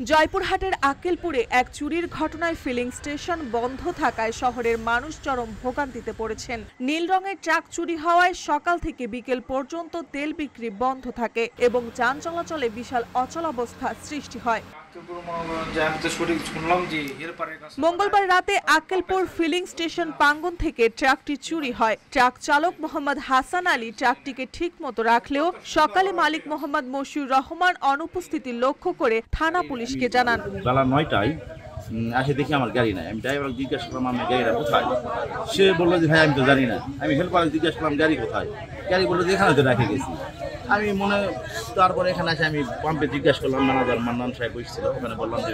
জয়পুরহাটের আক্কেলপুরে এক চুরির ঘটনায় ফিলিং স্টেশন বন্ধ থাকায় শহরের মানুষ চরম ভোগান্তিতে পড়েছেন। নীল রঙের ট্রাক চুরি হওয়ায় সকাল থেকে বিকেল পর্যন্ত তেল বিক্রি বন্ধ থাকে এবং যান চলাচলে বিশাল অচলাবস্থা সৃষ্টি হয়। মঙ্গলবার রাতে আক্কেলপুর ফিলিং স্টেশন প্রাঙ্গণ থেকে ট্রাকটি চুরি হয়। ট্রাক চালক মোহাম্মদ হাসান আলী ট্রাকটিকে ঠিকমতো রাখলেও সকালে মালিক মোহাম্মদ মশিউর রহমান অনুপস্থিতি লক্ষ্য করে থানা পুলিশকে জানান। বেলা 9টায় আসে দেখি আমার গাড়ি নাই। আমি ড্রাইভার জিজ্ঞাসা করলাম আমার গাড়িটা কোথায়। সে বললো যে ভাই আমি তো জানি না। আমি হেল্পার জিজ্ঞাসা করলাম গাড়ি কোথায়। গাড়ি বললো যে এখানে তো রেখে গেছি। আমি তারপরে এখানে আসে আমি পাম্পে জিজ্ঞাসা করলাম, ম্যানেজার মান্নান সাহেব বসছিল, ওখানে বললাম যে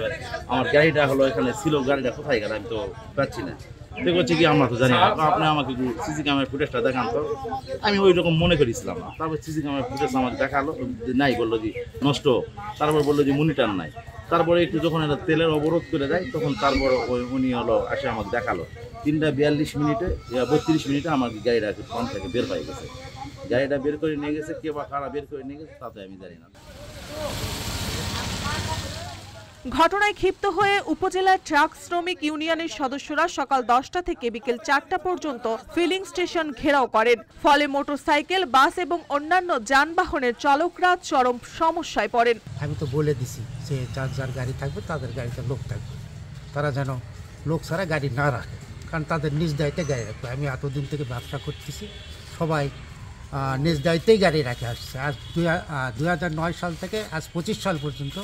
আমার গাড়িটা হলো এখানে ছিল, গাড়িটা কোথায় গেল আমি তো পাচ্ছি না। দেখো হচ্ছে কি আমরা তো জানি না, আপনি আমাকে সিসি ক্যামেরার ফুটেজটা দেখান তো। আমি ওই রকম মনে করেছিলাম না। তারপর সিসি ক্যামেরার ফুটেজ আমাকে দেখালো, নাই বললো যে নষ্ট। তারপর বললো যে মনিটর নাই। তারপরে একটু যখন এটা তেলের অবরোধ করে দেয় তখন তারপর উনি হলো আসে আমাকে দেখালো 3টা 32 মিনিটে আমাকে গাড়িটা পাম্প থেকে বের হয়ে গেছে। গাড়িটা বের করে নিয়ে গেছে, কে বা কারা বের করে নিয়ে গেছে তাতে আমি জানি না। ঘটনায় ক্ষিপ্ত হয়ে উপজেলা ট্রাক শ্রমিক ইউনিয়নের সদস্যরা সকাল 10টা থেকে বিকেল 4টা পর্যন্ত ফিলিং স্টেশন ঘেরাও করেন। ফলে মোটরসাইকেল, বাস এবং অন্যান্য যানবাহনের চালকরা চরম সমস্যায় পড়েন। আমি তো বলে দিছি যে যার গাড়ি থাকবে তাদের গাড়িতে লোক থাকবে, তারা যেন লোক ছাড়া গাড়ি না রাখে, কারণ তাদের নিজ দায়িত্বে গাড়ি রাখবে। আমি এতদিন থেকে ব্যবসা করতেছি, সবাই নিজ দায়িত্বেই গাড়ি রাখে আসছে। আজ 2009 সাল থেকে আজ 25 সাল পর্যন্ত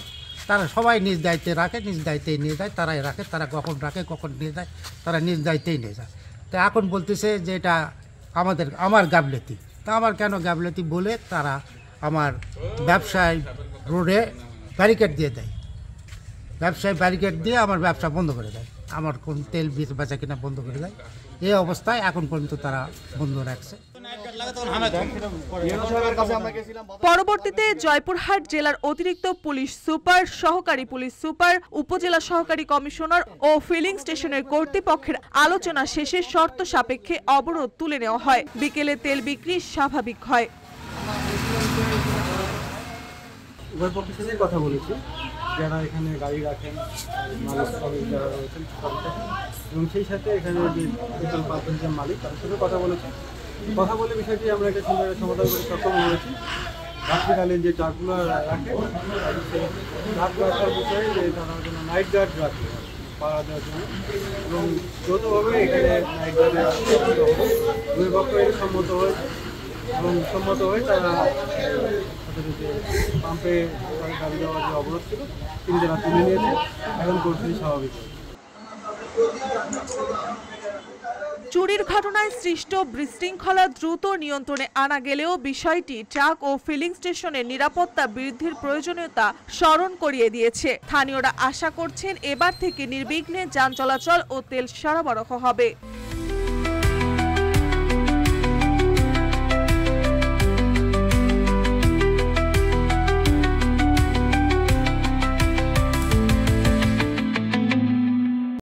তারা সবাই নিজ দায়িত্বে রাখে, নিজ দায়িত্বেই নিয়ে যায়। তারাই রাখে, তারা কখন রাখে কখন নিয়ে যায়, তারা নিজ দায়িত্বেই নিয়ে যায়। তো এখন বলতেছে যে এটা আমার গাফলতি। তা আমার কেন গাফলতি বলে তারা আমার ব্যবসায় রোডে ব্যারিকেড দিয়ে দেয়। ব্যবসায় ব্যারিকেড দিয়ে আমার ব্যবসা বন্ধ করে দেয়, আমার কোন তেল বেচা কিনা বন্ধ করে দেয়। এই অবস্থায় এখন পর্যন্ত তারা বন্ধ রাখছে। পরবর্তীতে জয়পুরহাট জেলার অতিরিক্ত পুলিশ সুপার, সহকারী পুলিশ সুপার, উপজেলা সহকারী কমিশনার ও ফিলিং স্টেশনের কর্তৃপক্ষের আলোচনা শেষে শর্ত সাপেক্ষে অবরোধ তুলে নেওয়া হয়। বিকেলে তেল বিক্রি স্বাভাবিক হয়। উভয় পক্ষের সাথে কথা বলেছি, যারা এখানে গাড়ি রাখেন, মালিক শ্রমিক যারা রয়েছেন এবং সেই সাথে এখানে যে পেট্রোল পাম্পের যে মালিক তাদের সাথে কথা বলেছি। কথা বলে বিষয়টি আমরা একটা সুন্দর সমাধান করে সক্ষম হয়েছি। রাত্রিকালীন যে ট্রাকগুলো রাখে সেই ট্রাক রাখার বিষয়ে যে তারা যেন নাইট গার্ড রাখে পাড়া দেওয়ার জন্য, এবং যৌথভাবে এখানে নাইট গার্ডের দুই পক্ষ এর সম্মত হয়েছে এবং সম্মত হয়ে তারা যে পাম্পে গাড়ি দেওয়ার যে অবরোধ ছিল তিনি তারা তুলে নিয়েছে। এখন পরিস্থিতি স্বাভাবিক। চুরির ঘটনায় সৃষ্ট বিশৃঙ্খলা দ্রুত নিয়ন্ত্রণে আনা গেলেও বিষয়টি ট্রাক ও ফিলিং স্টেশনের নিরাপত্তা বৃদ্ধির প্রয়োজনীয়তা স্মরণ করিয়ে দিয়েছে। স্থানীয়রা আশা করছেন এবার থেকে নির্বিঘ্নে যান চলাচল ও তেল সরবরাহ হবে।